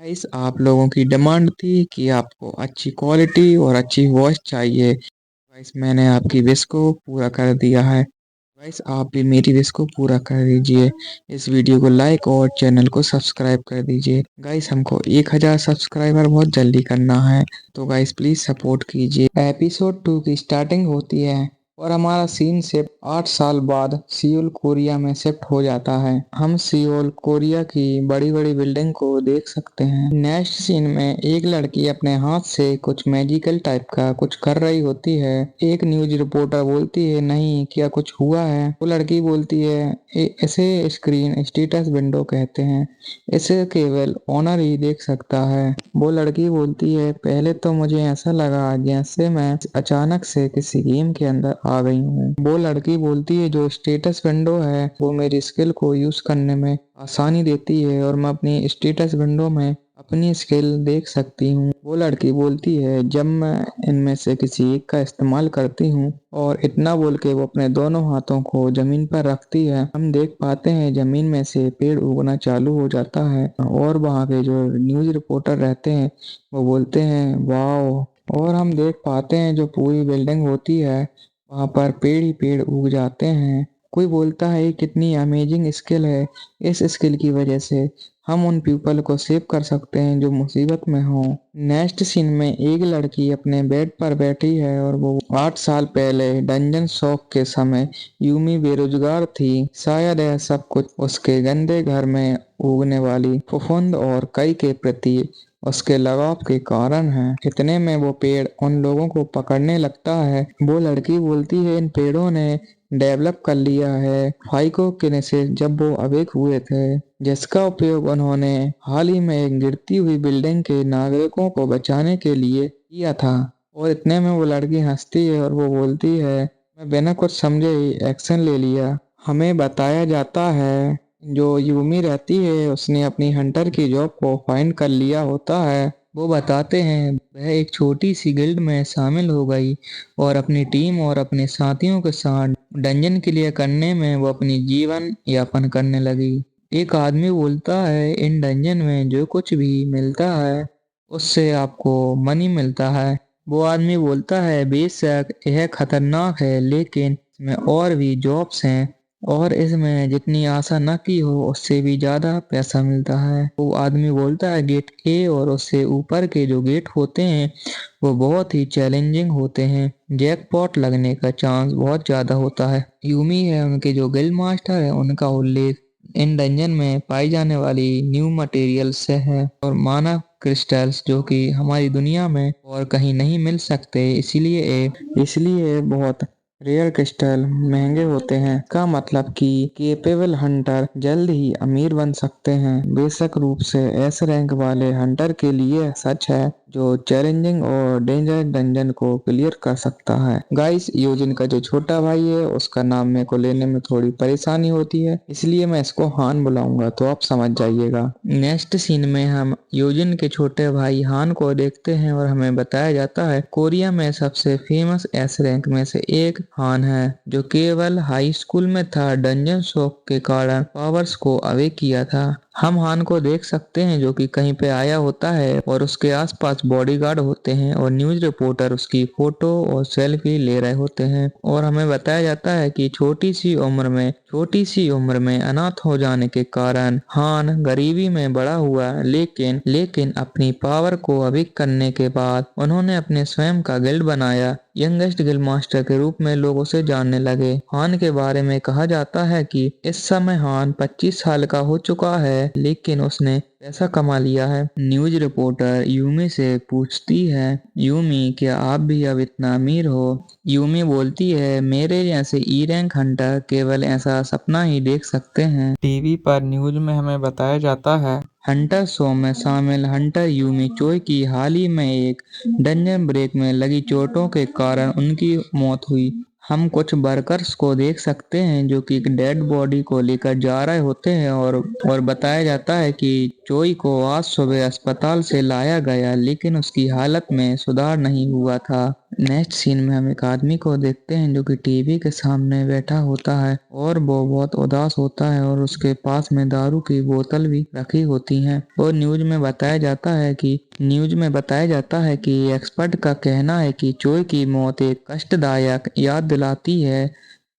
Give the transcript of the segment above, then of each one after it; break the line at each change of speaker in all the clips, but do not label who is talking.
Guys आप लोगों की डिमांड थी कि आपको अच्छी क्वालिटी और अच्छी वॉइस चाहिए। गाइस मैंने आपकी विश को पूरा कर दिया है। गाइस आप भी मेरी विश को पूरा कर दीजिए। इस वीडियो को लाइक और चैनल को सब्सक्राइब कर दीजिए। गाइस हमको 1000 सब्सक्राइबर बहुत जल्दी करना है, तो गाइस प्लीज़ सपोर्ट कीजिए। एपिसोड 2 की स्टार्टिंग होती है और हमारा सीन सिर्फ 8 साल बाद सियोल कोरिया में शिफ्ट हो जाता है। हम सियोल कोरिया की बड़ी बड़ी बिल्डिंग को देख सकते हैं। नेक्स्ट सीन में एक लड़की अपने हाथ से कुछ मैजिकल टाइप का कुछ कर रही होती है। एक न्यूज रिपोर्टर बोलती है, नहीं क्या कुछ हुआ है? वो लड़की बोलती है, इसे स्क्रीन स्टेटस विंडो कहते हैं, इसे केवल ओनर ही देख सकता है। वो लड़की बोलती है, पहले तो मुझे ऐसा लगा जैसे मैं अचानक से किसी गेम के अंदर आ गई हूँ। वो लड़की बोलती है, जो स्टेटस विंडो है वो मेरी स्किल को यूज करने में आसानी देती है और मैं अपनी स्टेटस विंडो में अपनी स्किल देख सकती हूँ। वो लड़की बोलती है, जब मैं इनमें से किसी एक का इस्तेमाल करती हूँ, और इतना बोल के वो अपने दोनों हाथों को जमीन पर रखती है। हम देख पाते हैं जमीन में से पेड़ उगना चालू हो जाता है और वहाँ के जो न्यूज रिपोर्टर रहते हैं वो बोलते हैं वाह। और हम देख पाते हैं जो पूरी बिल्डिंग होती है वहाँ पर पेड़ ही पेड़ उग जाते हैं। कोई बोलता है कितनी अमेजिंग स्किल है, इस स्किल की वजह से हम उन पीपल को सेव कर सकते हैं जो मुसीबत में हो। नेक्स्ट सीन में एक लड़की अपने बेड पर बैठी है और वो 8 साल पहले डंजन शॉक के समय यूमी बेरोजगार थी। शायद यह सब कुछ उसके गंदे घर में उगने वाली फफूंद और कई के प्रति उसके लगाव के कारण है। इतने में वो पेड़ उन लोगों को पकड़ने लगता है। वो लड़की बोलती है, इन पेड़ों ने डेवलप कर लिया है फाइकोकिनेसिस जब वो अवेक हुए थे, जिसका उपयोग उन्होंने हाल ही में एक गिरती हुई बिल्डिंग के नागरिकों को बचाने के लिए किया था। और इतने में वो लड़की हंसती है और वो बोलती है, मैं बिना कुछ समझे ही एक्शन ले लिया। हमें बताया जाता है जो यूमी रहती है उसने अपनी हंटर की जॉब को फाइंड कर लिया होता है। वो बताते हैं वह एक छोटी सी गिल्ड में शामिल हो गई और अपनी टीम और अपने साथियों के साथ डंजन क्लियर करने में वो अपनी जीवन यापन करने लगी। एक आदमी बोलता है, इन डंजन में जो कुछ भी मिलता है उससे आपको मनी मिलता है। वो आदमी बोलता है, बेशक यह खतरनाक है लेकिन इसमें और भी जॉब्स हैं और इसमें जितनी आशा न की हो उससे भी ज्यादा पैसा मिलता है। वो आदमी बोलता है, गेट ए और उससे ऊपर के जो गेट होते हैं वो बहुत ही चैलेंजिंग होते हैं, जैकपॉट लगने का चांस बहुत ज्यादा होता है। यूमी है उनके जो गिल्ड मास्टर है उनका उल्लेख इन डंजन में पाई जाने वाली न्यू मटेरियल से है और मानव क्रिस्टल्स जो कि हमारी दुनिया में और कहीं नहीं मिल सकते, इसलिए बहुत रेयर क्रिस्टल महंगे होते हैं। का मतलब कि केपेबल हंटर जल्द ही अमीर बन सकते हैं। बेशक रूप से एस रैंक वाले हंटर के लिए सच है जो चैलेंजिंग और डेंजरस डंजन को क्लियर कर सकता है। गाइस यूजिन का जो छोटा भाई है उसका नाम मेरे को लेने में थोड़ी परेशानी होती है, इसलिए मैं इसको हान बुलाऊंगा, तो आप समझ जाइएगा। नेक्स्ट सीन में हम यूजिन के छोटे भाई हान को देखते हैं और हमें बताया जाता है कोरिया में सबसे फेमस एस रैंक में से एक हान है जो केवल हाई स्कूल में था, डंजन शॉक के कारण पावर्स को अवे किया था। हम हान को देख सकते हैं जो कि कहीं पे आया होता है और उसके आसपास बॉडीगार्ड होते हैं और न्यूज रिपोर्टर उसकी फोटो और सेल्फी ले रहे होते हैं। और हमें बताया जाता है कि छोटी सी उम्र में अनाथ हो जाने के कारण हान गरीबी में बड़ा हुआ, लेकिन अपनी पावर को अभिक करने के बाद उन्होंने अपने स्वयं का गिल्ड बनाया। यंगेस्ट गिल्ड मास्टर के रूप में लोग उसे जानने लगे। हान के बारे में कहा जाता है कि इस समय हान 25 साल का हो चुका है लेकिन उसने पैसा कमा लिया है। न्यूज रिपोर्टर यूमी से पूछती है, यूमी क्या आप भी अब इतना अमीर हो? यूमी बोलती है, मेरे जैसे ई रैंक हंटर केवल ऐसा सपना ही देख सकते हैं। टीवी पर न्यूज में हमें बताया जाता है हंटर शो में शामिल हंटर यूमी चोई की हाल ही में एक डंजन ब्रेक में लगी चोटों के कारण उनकी मौत हुई। हम कुछ वर्कर्स को देख सकते हैं जो कि एक डेड बॉडी को लेकर जा रहे होते हैं और बताया जाता है कि चोई को आज सुबह अस्पताल से लाया गया लेकिन उसकी हालत में सुधार नहीं हुआ था। नेक्स्ट सीन में हम एक आदमी को देखते हैं जो कि टीवी के सामने बैठा होता है और वो बहुत उदास होता है और उसके पास में दारू की बोतल भी रखी होती है। और न्यूज में बताया जाता है कि एक्सपर्ट का कहना है कि चोर की मौत एक कष्टदायक याद दिलाती है।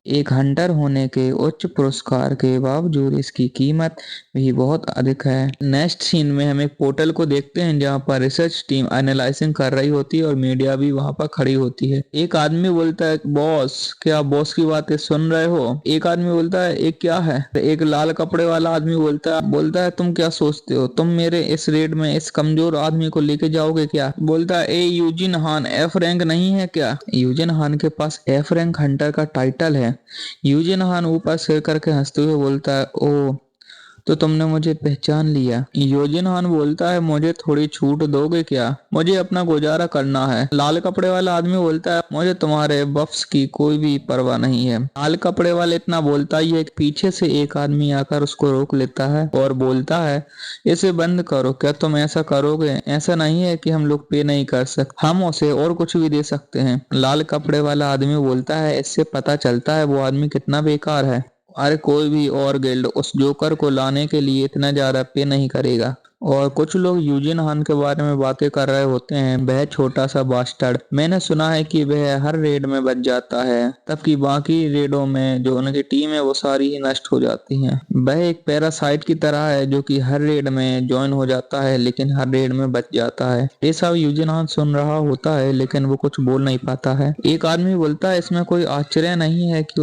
एक हंटर होने के उच्च पुरस्कार के बावजूद इसकी कीमत भी बहुत अधिक है। नेक्स्ट सीन में हम एक पोर्टल को देखते हैं जहां पर रिसर्च टीम एनालाइजिंग कर रही होती है और मीडिया भी वहां पर खड़ी होती है। एक आदमी बोलता है, बॉस क्या आप बॉस की बातें सुन रहे हो? एक आदमी बोलता है, एक क्या है? एक लाल कपड़े वाला आदमी बोलता है तुम क्या सोचते हो, तुम मेरे इस रेड में इस कमजोर आदमी को लेके जाओगे क्या? बोलता है, ए यूजिन हान एफ रैंक नहीं है क्या? यूजिन हान के पास एफ रैंक हंटर का टाइटल है। यूजिन हान ऊपर सिर करके हंसते हुए बोलता है, ओ तो तुमने मुझे पहचान लिया। यूजिन हान बोलता है, मुझे थोड़ी छूट दोगे क्या? मुझे अपना गुजारा करना है। लाल कपड़े वाला आदमी बोलता है, मुझे तुम्हारे बफ्स की कोई भी परवाह नहीं है। लाल कपड़े वाले इतना बोलता ही है कि पीछे से एक आदमी आकर उसको रोक लेता है और बोलता है, इसे बंद करो। क्या तुम ऐसा करोगे? ऐसा नहीं है कि हम लोग पे नहीं कर सकते, हम उसे और कुछ भी दे सकते हैं। लाल कपड़े वाला आदमी बोलता है, इससे पता चलता है वो आदमी कितना बेकार है। अरे कोई भी और गिल्ड उस जोकर को लाने के लिए इतना ज्यादा पे नहीं करेगा। और कुछ लोग यूजिन हान के बारे में बातें कर रहे होते हैं, वह छोटा सा बास्टर्ड, मैंने सुना है कि वह हर रेड में बच जाता है तबकि बाकी रेडों में जो उनकी टीम है वो सारी ही नष्ट हो जाती हैं। वह एक पैरासाइट की तरह है जो कि हर रेड में ज्वाइन हो जाता है लेकिन हर रेड में बच जाता है। ये सब यूजिन हान सुन रहा होता है लेकिन वो कुछ बोल नहीं पाता है। एक आदमी बोलता है, इसमें कोई आश्चर्य नहीं है कि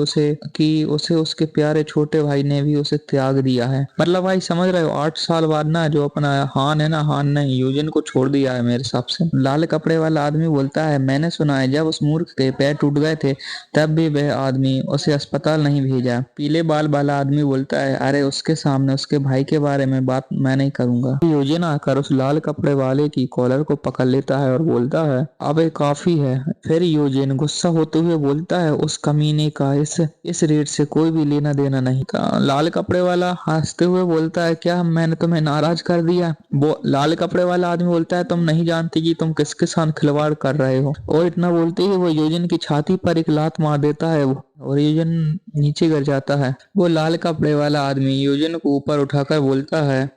उसे उसके प्यारे छोटे भाई ने भी उसे त्याग दिया है। मतलब भाई समझ रहे हो, 8 साल बाद ना जो अपना हान है ना, हान ने यूजिन को छोड़ दिया है मेरे हिसाब से। लाल कपड़े वाला आदमी बोलता है, मैंने सुना है जब उस मूर्ख के पैर टूट गए थे तब भी वह आदमी उसे अस्पताल नहीं भेजा। पीले बाल वाला आदमी बोलता है, अरे उसके सामने उसके भाई के बारे में बात मैं नहीं करूंगा। यूजिन आकर उस लाल कपड़े वाले की कॉलर को पकड़ लेता है और बोलता है, अब ये काफी है। फिर यूजिन गुस्सा होते हुए बोलता है, उस कमीने का इस रेट से कोई भी लेना देना नहीं था। लाल कपड़े वाला हंसते हुए बोलता है, क्या मैंने तुम्हें नाराज कर दिया? वो लाल कपड़े वाला आदमी बोलता है, तुम नहीं जानती कि तुम किसके साथ खिलवाड़ कर रहे हो। और इतना बोलते ही वो यूजिन की छाती पर एक लात मार देता है और यूजिन नीचे गिर जाता है। वो लाल कपड़े वाला आदमी यूजिन को ऊपर उठाकर बोलता है,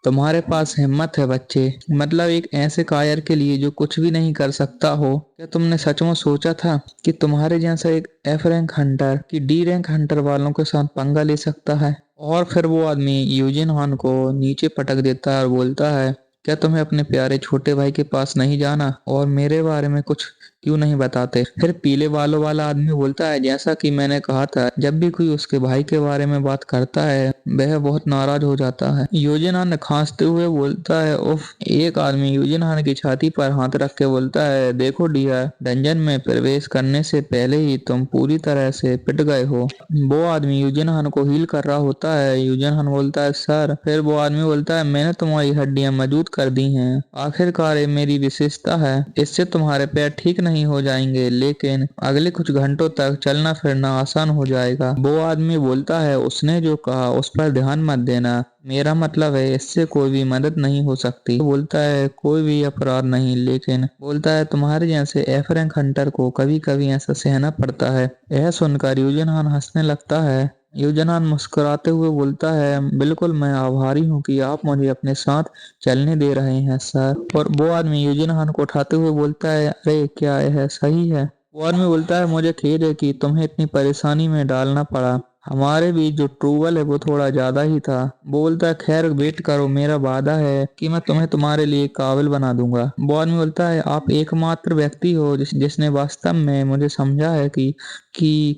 तुम्हारे पास हिम्मत है बच्चे, मतलब एक ऐसे कायर के लिए जो कुछ भी नहीं कर सकता हो। क्या तुमने सचमुच सोचा था कि तुम्हारे जैसा एक एफ रैंक हंटर की डी रैंक हंटर वालों के साथ पंगा ले सकता है? और फिर वो आदमी यूजिन हान को नीचे पटक देता है और बोलता है, क्या तुम्हें अपने प्यारे छोटे भाई के पास नहीं जाना और मेरे बारे में कुछ क्यों नहीं बताते? फिर पीले बालों वाला आदमी बोलता है, जैसा कि मैंने कहा था, जब भी कोई उसके भाई के बारे में बात करता है वह बहुत नाराज हो जाता है। यूजिन हान खांसते हुए बोलता है, उफ। एक आदमी यूजिन हान की छाती पर हाथ रख के बोलता है, देखो डियर, डंजन में प्रवेश करने से पहले ही तुम पूरी तरह से पिट गए हो। वो आदमी यूजिन हान को हील कर रहा होता है। यूजिन हान बोलता है, सर। फिर वो आदमी बोलता है, मैंने तुम्हारी हड्डियां मजबूत कर दी हैं, आखिरकार ये मेरी विशेषता है। इससे तुम्हारे पैर ठीक नहीं हो जाएंगे लेकिन अगले कुछ घंटों तक चलना फिरना आसान हो जाएगा। वो आदमी बोलता है, उसने जो कहा उस पर ध्यान मत देना, मेरा मतलब है इससे कोई भी मदद नहीं हो सकती। तो बोलता है, कोई भी अपराध नहीं, लेकिन बोलता है तुम्हारे जैसे एफ रैंक हंटर को कभी कभी ऐसा सहना पड़ता है। यह सुनकर यूजिन हान हंसने लगता है। यूजिन हान मुस्कुराते हुए बोलता है, बिल्कुल, मैं आभारी हूँ कि आप मुझे अपने साथ चलने दे रहे हैं सर। और वो आदमी यूजिन हान को उठाते हुए बोलता है, अरे क्या यह सही है? वो आदमी बोलता है, मुझे खेद है कि तुम्हें इतनी परेशानी में डालना पड़ा, हमारे बीच जो ट्रूवल है वो थोड़ा ज्यादा ही था। बोलता है, खैर वेट करो, मेरा वादा है कि मैं तुम्हें तुम्हारे लिए काबिल बना दूंगा। वो आदमी बोलता है, आप एकमात्र व्यक्ति हो जिसने वास्तव में मुझे समझा है कि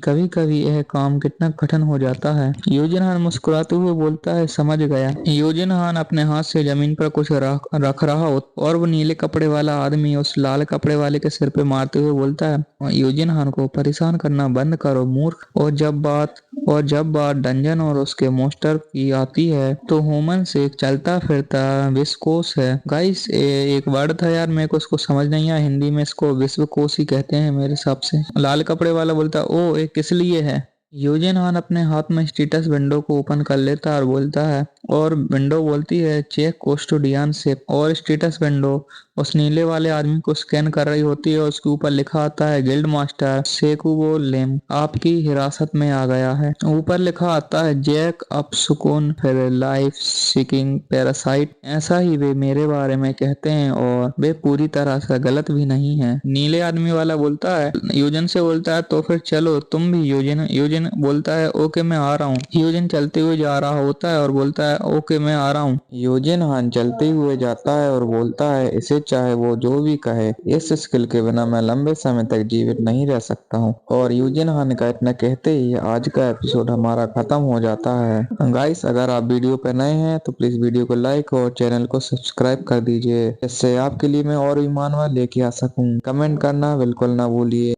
कभी कभी यह काम कितना कठिन हो जाता है। यूजिन हान मुस्कुराते हुए बोलता है, समझ गया। यूजिन हान अपने हाथ से जमीन पर कुछ रख रहा हो और वो नीले कपड़े वाला आदमी उस लाल कपड़े वाले के सिर पे मारते हुए बोलता है, यूजिन हान को परेशान करना बंद करो मूर्ख। और जब बात डंजन और उसके मोस्टर की आती है तो ह्यूमन से एक चलता फिरता विश्वकोश है। गाइस, एक वर्ड था यार, मेरे को इसको समझ नहीं आया, हिंदी में इसको विश्वकोश ही कहते हैं मेरे हिसाब से। लाल कपड़े वाला बोलता, ओ ये किस लिए है? यूजिन हान अपने हाथ में स्टेटस विंडो को ओपन कर लेता है और बोलता है, और विंडो बोलती है, चेक कोस्टोडियन शिप। और स्टेटस विंडो उस नीले वाले आदमी को स्कैन कर रही होती है। उसके ऊपर लिखा आता है गिल्ड मास्टर सेकुबो लेम आपकी हिरासत में आ गया है। ऊपर लिखा आता है जैक अप सुकून फिर लाइफ सीकिंग पैरासाइट। ऐसा ही वे मेरे बारे में कहते हैं और वे पूरी तरह से गलत भी नहीं है। नीले आदमी वाला बोलता है, यूजन से बोलता है तो फिर चलो तुम भी। यूजन यूजन बोलता है ओके मैं आ रहा हूँ। यूजन चलते हुए जा रहा होता है और बोलता है ओके मैं आ रहा हूँ। यूजिन हान चलते हुए जाता है और बोलता है इसे चाहे वो जो भी कहे, इस स्किल के बिना मैं लंबे समय तक जीवित नहीं रह सकता हूँ। और यूजिन हान का इतना कहते ही आज का एपिसोड हमारा खत्म हो जाता है। गाइस अगर आप वीडियो पे नए हैं तो प्लीज वीडियो को लाइक और चैनल को सब्सक्राइब कर दीजिए, जिससे आपके लिए मैं और भी मानवा लेके आ सकूं। कमेंट करना बिल्कुल ना भूलिए।